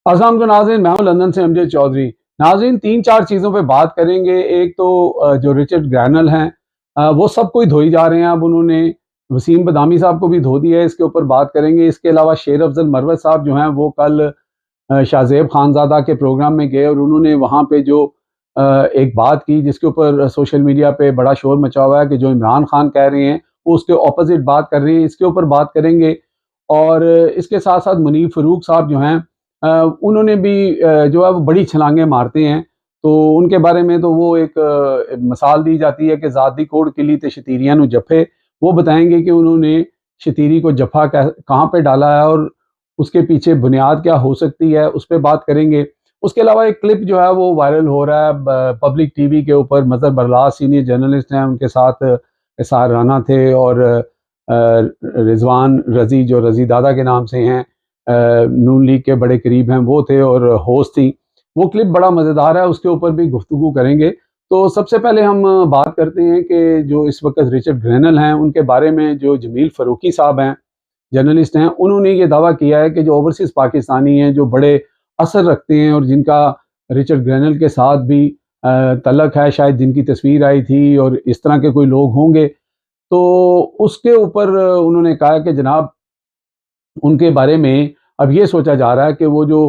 अस्सलाम वालेकुम नाज़रीन, मैं हूं लंदन से अमजद चौधरी। नाज़रीन, 3-4 चीज़ों पे बात करेंगे। एक तो जो रिचर्ड ग्रैनल हैं, वो सब कोई धोई जा रहे हैं। अब उन्होंने वसीम बदामी साहब को भी धो दिया है, इसके ऊपर बात करेंगे। इसके अलावा शेर अफजल मरवत साहब जो हैं वो कल शाहज़ेब खानज़ादा के प्रोग्राम में गए और उन्होंने वहाँ पे जो एक बात की जिसके ऊपर सोशल मीडिया पे बड़ा शोर मचा हुआ है कि जो इमरान खान कह रहे हैं वो उसके ऑपोज़िट बात कर रहे हैं, इसके ऊपर बात करेंगे। और इसके साथ-साथ मुनीर फ़ारूक साहब जो हैं, उन्होंने भी जो है वो बड़ी छलांगे मारते हैं। तो उनके बारे में तो वो एक मिसाल दी जाती है कि ज़ाती कोड़ किली ते शतीरियां नु जफ़े। वो बताएँगे कि उन्होंने शतीरी को जफ़ा कहाँ पे डाला है और उसके पीछे बुनियाद क्या हो सकती है, उस पे बात करेंगे। उसके अलावा एक क्लिप जो है वो वायरल हो रहा है पब्लिक टीवी के ऊपर। मज़हर बरलास सीनियर जर्नलिस्ट हैं, उनके साथ एसार राना थे और रिजवान रजी जो रजी दादा के नाम से हैं, नून लीग के बड़े करीब हैं, वो थे और होस्ट थी। वो क्लिप बड़ा मज़ेदार है, उसके ऊपर भी गुफ्तगू करेंगे। तो सबसे पहले हम बात करते हैं कि जो इस वक्त रिचर्ड ग्रैनल हैं उनके बारे में। जो जमील फ़ारूकी साहब हैं, जर्नलिस्ट हैं, उन्होंने ये दावा किया है कि जो ओवरसीज़ पाकिस्तानी हैं जो बड़े असर रखते हैं और जिनका रिचर्ड ग्रैनल के साथ भी तल्लक है, शायद जिनकी तस्वीर आई थी और इस तरह के कोई लोग होंगे, तो उसके ऊपर उन्होंने कहा कि जनाब, उनके बारे में अब ये सोचा जा रहा है कि वो जो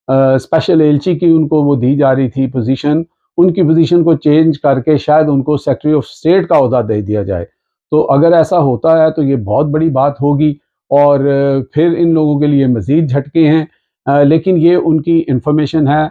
स्पेशल एलची की उनको वो दी जा रही थी पोजीशन, उनकी पोजीशन को चेंज करके शायद उनको सेक्रेटरी ऑफ स्टेट का ओहदा दे दिया जाए। तो अगर ऐसा होता है तो ये बहुत बड़ी बात होगी और फिर इन लोगों के लिए मज़ीद झटके हैं। लेकिन ये उनकी इंफॉर्मेशन है,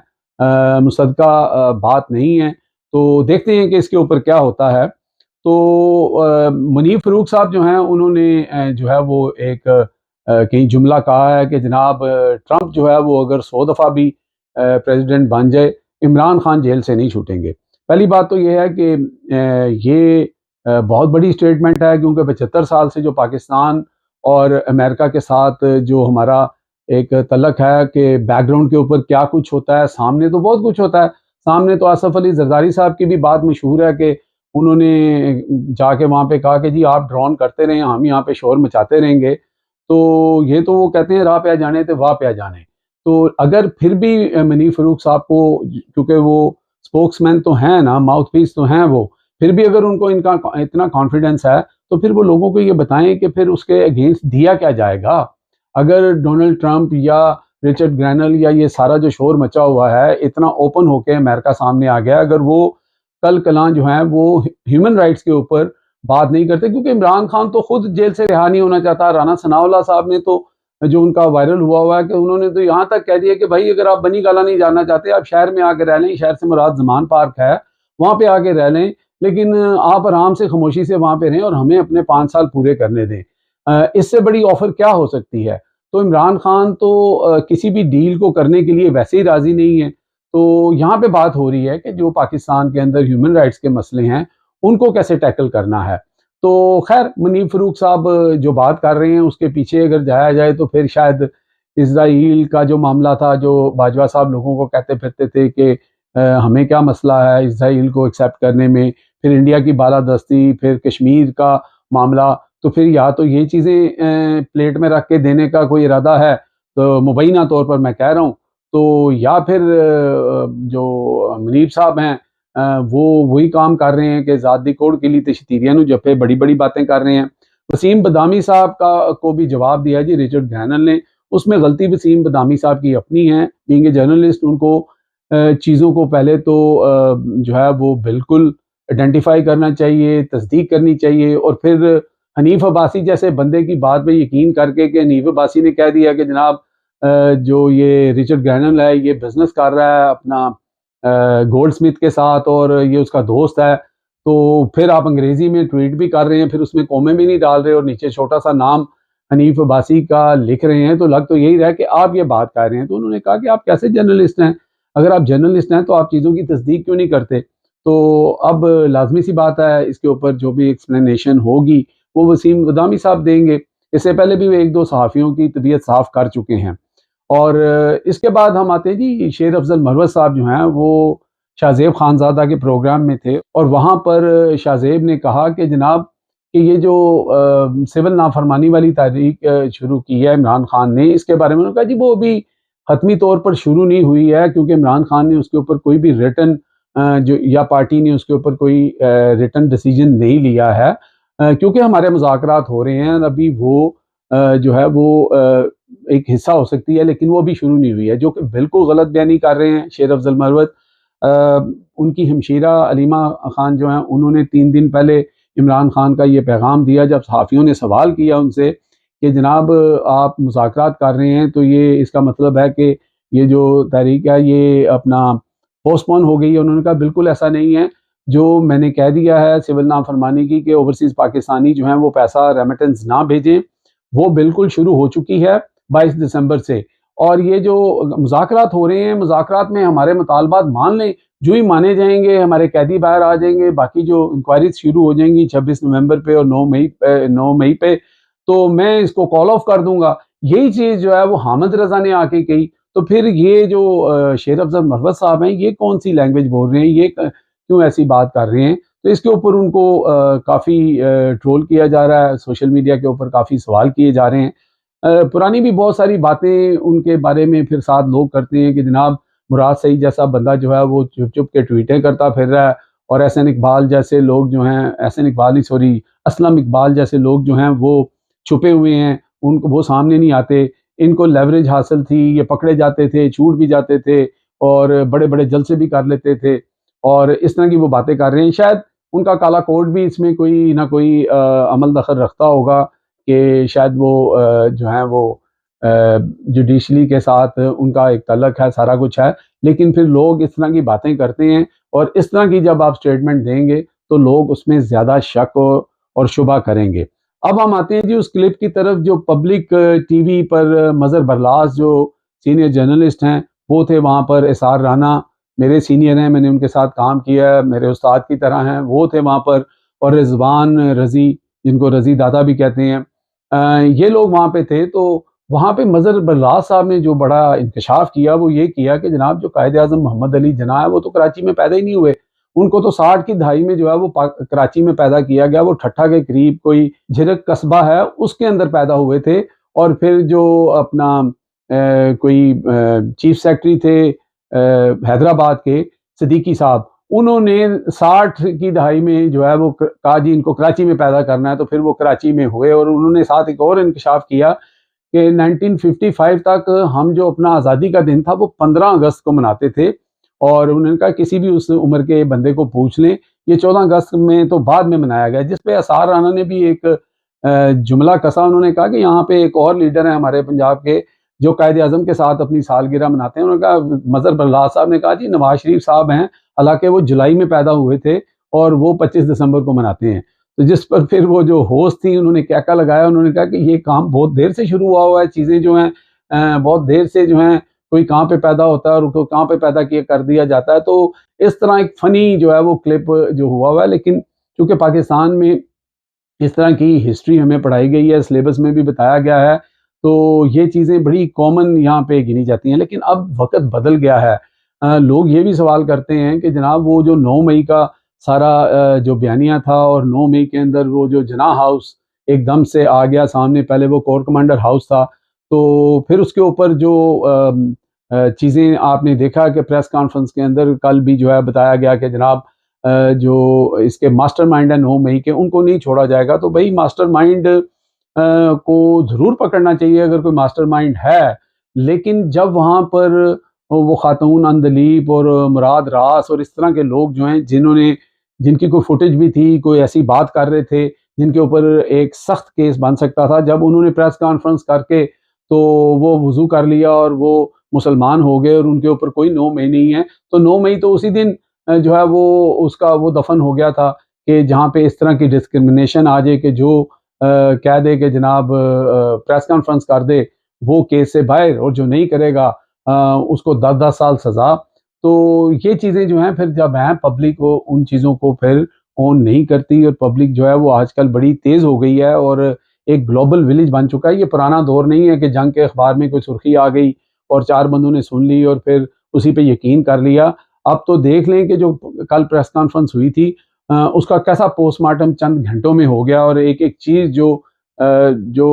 मुसद्दक़ा बात नहीं है। तो देखते हैं कि इसके ऊपर क्या होता है। तो मुनीर फ़ारूक साहब जो हैं उन्होंने जो है वो एक कहीं जुमला कहा है कि जनाब, ट्रंप जो है वो अगर 100 दफ़ा भी प्रेसिडेंट बन जाए, इमरान खान जेल से नहीं छूटेंगे। पहली बात तो ये है कि ये बहुत बड़ी स्टेटमेंट है, क्योंकि 75 साल से जो पाकिस्तान और अमेरिका के साथ जो हमारा एक तल्लक है कि बैकग्राउंड के ऊपर क्या कुछ होता है, सामने तो बहुत कुछ होता है। सामने तो आसफ़ अली ज़रदारी साहब की भी बात मशहूर है कि उन्होंने जाके वहाँ पे कहा कि जी आप ड्रोन करते रहें, हम यहाँ पे शोर मचाते रहेंगे। तो ये तो वो कहते हैं राह पे आ जाने थे वाह पे आ जाने। तो अगर फिर भी मुनीर फ़ारूक साहब को, क्योंकि वो स्पोक्समैन तो हैं ना, माउथपीस तो हैं वो, फिर भी अगर उनको इनका इतना कॉन्फिडेंस है, तो फिर वो लोगों को ये बताएँ कि फिर उसके अगेंस्ट दिया क्या जाएगा? अगर डोनाल्ड ट्रंप या रिचर्ड ग्रैनल या ये सारा जो शोर मचा हुआ है, इतना ओपन होके अमेरिका सामने आ गया, अगर वो कल कलां जो हैं वो ह्यूमन राइट्स के ऊपर बात नहीं करते, क्योंकि इमरान खान तो खुद जेल से रिहा नहीं होना चाहता। राना सनाउल्लाह साहब ने तो, जो उनका वायरल हुआ हुआ है कि उन्होंने तो यहाँ तक कह दिया कि भाई अगर आप बनी गाला नहीं जाना चाहते, आप शहर में आके रह लें, शहर से मुराद ज़मान पार्क है, वहाँ पे आके रह लें, लेकिन आप आराम से खामोशी से वहाँ पे रहें और हमें अपने 5 साल पूरे करने दें। इससे बड़ी ऑफ़र क्या हो सकती है? तो इमरान खान तो किसी भी डील को करने के लिए वैसे ही राज़ी नहीं है। तो यहाँ पे बात हो रही है कि जो पाकिस्तान के अंदर ह्यूमन राइट्स के मसले हैं, उनको कैसे टैकल करना है। तो खैर, मुनीर फ़ारूक साहब जो बात कर रहे हैं उसके पीछे अगर जाया जाए तो फिर शायद इज़राइल का जो मामला था, जो बाजवा साहब लोगों को कहते फिरते थे कि हमें क्या मसला है इज़राइल को एक्सेप्ट करने में, फिर इंडिया की बालादस्ती, फिर कश्मीर का मामला। तो फिर या तो ये चीज़ें प्लेट में रख के देने का कोई इरादा है, तो मुबैना तौर पर मैं कह रहा हूँ, तो या फिर जो मुनीब साहब हैं, वो वही काम कर रहे हैं कि ज़ात दी कोड़ किली ते शतीरियां नू जप्पे, बड़ी-बड़ी बातें कर रहे हैं। वसीम बदामी साहब का को भी जवाब दिया जी रिचर्ड ग्रैनल ने। उसमें गलती वसीम बदामी साहब की अपनी है, बीइंग ए जर्नलिस्ट उनको चीज़ों को पहले तो जो है वो बिल्कुल आइडेंटिफ़ाई करना चाहिए, तस्दीक करनी चाहिए और फिर हनीफ अब्बासी जैसे बंदे की बात पे यकीन करके कि हनीफ अब्बासी ने कह दिया कि जनाब, जो ये रिचर्ड ग्रैनल है ये बिज़नेस कर रहा है अपना गोल्ड स्मिथ के साथ और ये उसका दोस्त है, तो फिर आप अंग्रेजी में ट्वीट भी कर रहे हैं, फिर उसमें कॉमे भी नहीं डाल रहे और नीचे छोटा सा नाम हनीफ अब्बासी का लिख रहे हैं, तो लग तो यही रहा है कि आप ये बात कर रहे हैं। तो उन्होंने कहा कि आप कैसे जर्नलिस्ट हैं? अगर आप जर्नलिस्ट हैं तो आप चीज़ों की तस्दीक क्यों नहीं करते? तो अब लाजमी सी बात है, इसके ऊपर जो भी एक्सप्लेनेशन होगी वो वसीम बदामी साहब देंगे। इससे पहले भी वो एक दो सहाफ़ियों की तबीयत साफ़ कर चुके हैं। और इसके बाद हम आते हैं जी, शेर अफजल मरवत साहब जो हैं वो शाहज़ेब खानज़ादा के प्रोग्राम में थे और वहाँ पर शाहज़ेब ने कहा कि जनाब, कि ये जो सिविल नाफरमानी वाली तहरीक शुरू की है इमरान खान ने, इसके बारे में उन्होंने कहा जी वो अभी हतमी तौर पर शुरू नहीं हुई है, क्योंकि इमरान खान ने उसके ऊपर कोई भी रिटन जो या पार्टी ने उसके ऊपर कोई रिटन डिसीजन नहीं लिया है, क्योंकि हमारे मुज़ाकरात हो रहे हैं। अभी वो जो है वो एक हिस्सा हो सकती है, लेकिन वो अभी शुरू नहीं हुई है, जो कि बिल्कुल गलत बयानी कर रहे हैं शेर अफजल मरवत। अ, उनकी हमशीरा अलीमा खान जो हैं, उन्होंने 3 दिन पहले इमरान खान का ये पैगाम दिया, जब सहाफ़ियों ने सवाल किया उनसे कि जनाब आप मुज़ाकरात कर रहे हैं, तो ये इसका मतलब है कि ये जो तहरीक है ये अपना पोस्टपोन हो गई है। उन्होंने कहा बिल्कुल ऐसा नहीं है, जो मैंने कह दिया है सिविल नाफरमानी की कि ओवरसीज़ पाकिस्तानी जो हैं वो पैसा रेमिटेंस ना भेजें, वो बिल्कुल शुरू हो चुकी है 22 दिसंबर से। और ये जो मुज़ाकरात हो रहे हैं, मुज़ाकरात में हमारे मुतालबात मान लें, जो ही माने जाएंगे, हमारे कैदी बाहर आ जाएंगे, बाकी जो इंक्वायरीज शुरू हो जाएंगी 26 नवंबर पे और 9 मई पे, तो मैं इसको कॉल ऑफ कर दूंगा। यही चीज़ जो है वो हामिद रजा ने आके कही। तो फिर ये जो शेर अफजल मरवत साहब हैं, ये कौन सी लैंग्वेज बोल रहे हैं, ये क्यों ऐसी बात कर रहे हैं? तो इसके ऊपर उनको काफ़ी ट्रोल किया जा रहा है, सोशल मीडिया के ऊपर काफ़ी सवाल किए जा रहे हैं। पुरानी भी बहुत सारी बातें उनके बारे में फिर साथ लोग करते हैं कि जनाब मुराद सईद जैसा बंदा जो है वो चुप चुप के ट्वीटें करता फिर रहा है, और एहसन इकबाल जैसे लोग जो हैं, एहसन इकबाल नहीं सॉरी असलम इकबाल जैसे लोग जो हैं वो छुपे हुए हैं, उनको वो सामने नहीं आते। इनको लेवरेज हासिल थी, ये पकड़े जाते थे, छूट भी जाते थे, और बड़े बड़े जलसे भी कर लेते थे, और इस तरह की वो बातें कर रहे हैं। शायद उनका काला कोड भी इसमें कोई ना कोई अमल दखल रखता होगा कि शायद वो जो है वो जुडिशली के साथ उनका एक तल्लक है, सारा कुछ है। लेकिन फिर लोग इस तरह की बातें करते हैं, और इस तरह की जब आप स्टेटमेंट देंगे तो लोग उसमें ज़्यादा शक और शुबा करेंगे। अब हम आते हैं जी उस क्लिप की तरफ, जो पब्लिक टीवी पर मज़हर बरलास जो सीनियर जर्नलिस्ट हैं वो थे वहाँ पर। एसआर राना मेरे सीनियर हैं, मैंने उनके साथ काम किया है, मेरे उस्ताद की तरह हैं, वो थे वहाँ पर। और रिजवान रज़ी, जिनको रज़ी दादा भी कहते हैं, ये लोग वहाँ पे थे। तो वहाँ पे मज़हर बरलास साहब ने जो बड़ा इंकशाफ किया वो ये किया कि जनाब जो कायद आज़म मोहम्मद अली जिन्ना है वो तो कराची में पैदा ही नहीं हुए। उनको तो 60 की दहाई में जो है वो कराची में पैदा किया गया। वो ठट्ठा के करीब कोई झिरक कस्बा है, उसके अंदर पैदा हुए थे। और फिर जो अपना कोई चीफ सेक्रेटरी थे हैदराबाद के, सिद्दीकी साहब, उन्होंने 60 की दहाई में जो है वो कहा जी इनको कराची में पैदा करना है, तो फिर वो कराची में हुए। और उन्होंने साथ एक और इंकशाफ किया कि 1955 तक हम जो अपना आज़ादी का दिन था वो 15 अगस्त को मनाते थे। और उन्होंने कहा किसी भी उस उम्र के बंदे को पूछ लें, ये 14 अगस्त में तो बाद में मनाया गया। जिस पे असार राना ने भी एक जुमला कसा। उन्होंने कहा कि यहाँ पे एक और लीडर है हमारे पंजाब के जो कायद आज़म के साथ अपनी सालगिरह मनाते हैं। उन्होंने कहा, मज़हर बरलास साहब ने कहा जी नवाज शरीफ साहब हैं, हालांकि वो जुलाई में पैदा हुए थे और वो 25 दिसंबर को मनाते हैं। तो जिस पर फिर वो जो होस्ट थी उन्होंने क्या लगाया, उन्होंने कहा कि ये काम बहुत देर से शुरू हुआ है, चीज़ें जो हैं बहुत देर से जो हैं, कोई कहाँ पे पैदा होता है और उसको कहाँ पे पैदा किया कर दिया जाता है। तो इस तरह एक फ़नी जो है वो क्लिप जो हुआ है। लेकिन चूँकि पाकिस्तान में इस तरह की हिस्ट्री हमें पढ़ाई गई है, सिलेबस में भी बताया गया है, तो ये चीज़ें बड़ी कॉमन यहाँ पे गिनी जाती हैं। लेकिन अब वक़्त बदल गया है। लोग ये भी सवाल करते हैं कि जनाब वो जो 9 मई का सारा जो बयानिया था, और 9 मई के अंदर वो जो जिन्ना हाउस एकदम से आ गया सामने, पहले वो कोर कमांडर हाउस था, तो फिर उसके ऊपर जो चीज़ें आपने देखा कि प्रेस कॉन्फ्रेंस के अंदर कल भी जो है बताया गया कि जनाब जो इसके मास्टरमाइंड है 9 मई के, उनको नहीं छोड़ा जाएगा। तो भाई मास्टरमाइंड को ज़रूर पकड़ना चाहिए अगर कोई मास्टरमाइंड है। लेकिन जब वहाँ पर वो खातून अंदलीब और मुराद रास और इस तरह के लोग जो हैं, जिनकी कोई फुटेज भी थी, कोई ऐसी बात कर रहे थे जिनके ऊपर एक सख्त केस बन सकता था, जब उन्होंने प्रेस कॉन्फ्रेंस करके तो वो वज़ू कर लिया और वो मुसलमान हो गए और उनके ऊपर कोई 9 मई नहीं है। तो 9 मई तो उसी दिन जो है वो उसका वो दफन हो गया था कि जहाँ पे इस तरह की डिस्क्रिमिनेशन आ जाए कि जो कह दे कि जनाब प्रेस कॉन्फ्रेंस कर दे वो केस से बाहर, और जो नहीं करेगा उसको 10-10 साल सज़ा। तो ये चीज़ें जो हैं फिर जब हैं, पब्लिक को उन चीज़ों को फिर ऑन नहीं करती, और पब्लिक जो है वो आजकल बड़ी तेज़ हो गई है और एक ग्लोबल विलेज बन चुका है। ये पुराना दौर नहीं है कि जंग के अखबार में कोई सुर्खी आ गई और 4 बंदों ने सुन ली और फिर उसी पे यकीन कर लिया। अब तो देख लें कि जो कल प्रेस कॉन्फ्रेंस हुई थी उसका कैसा पोस्टमार्टम चंद घंटों में हो गया, और एक-एक चीज़ जो जो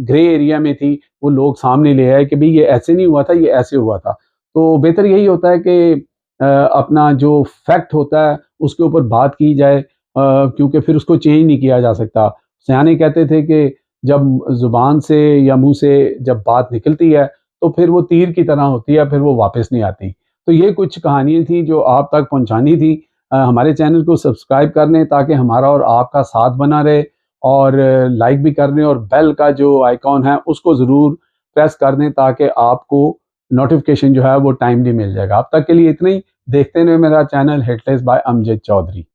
ग्रे एरिया में थी वो लोग सामने ले आए कि भाई ये ऐसे नहीं हुआ था, ये ऐसे हुआ था। तो बेहतर यही होता है कि अपना जो फैक्ट होता है उसके ऊपर बात की जाए, क्योंकि फिर उसको चेंज नहीं किया जा सकता। सयाने कहते थे कि जब ज़ुबान से या मुँह से जब बात निकलती है तो फिर वो तीर की तरह होती है, फिर वो वापस नहीं आती। तो ये कुछ कहानियाँ थी जो आप तक पहुँचानी थी। हमारे चैनल को सब्सक्राइब कर लें ताकि हमारा और आपका साथ बना रहे, और लाइक भी कर लें, और बेल का जो आइकॉन है उसको ज़रूर प्रेस कर दें ताकि आपको नोटिफिकेशन जो है वो टाइमली मिल जाएगा। अब तक के लिए इतना ही। देखते रहें मेरा channel hit list by Amjad Chaudhary.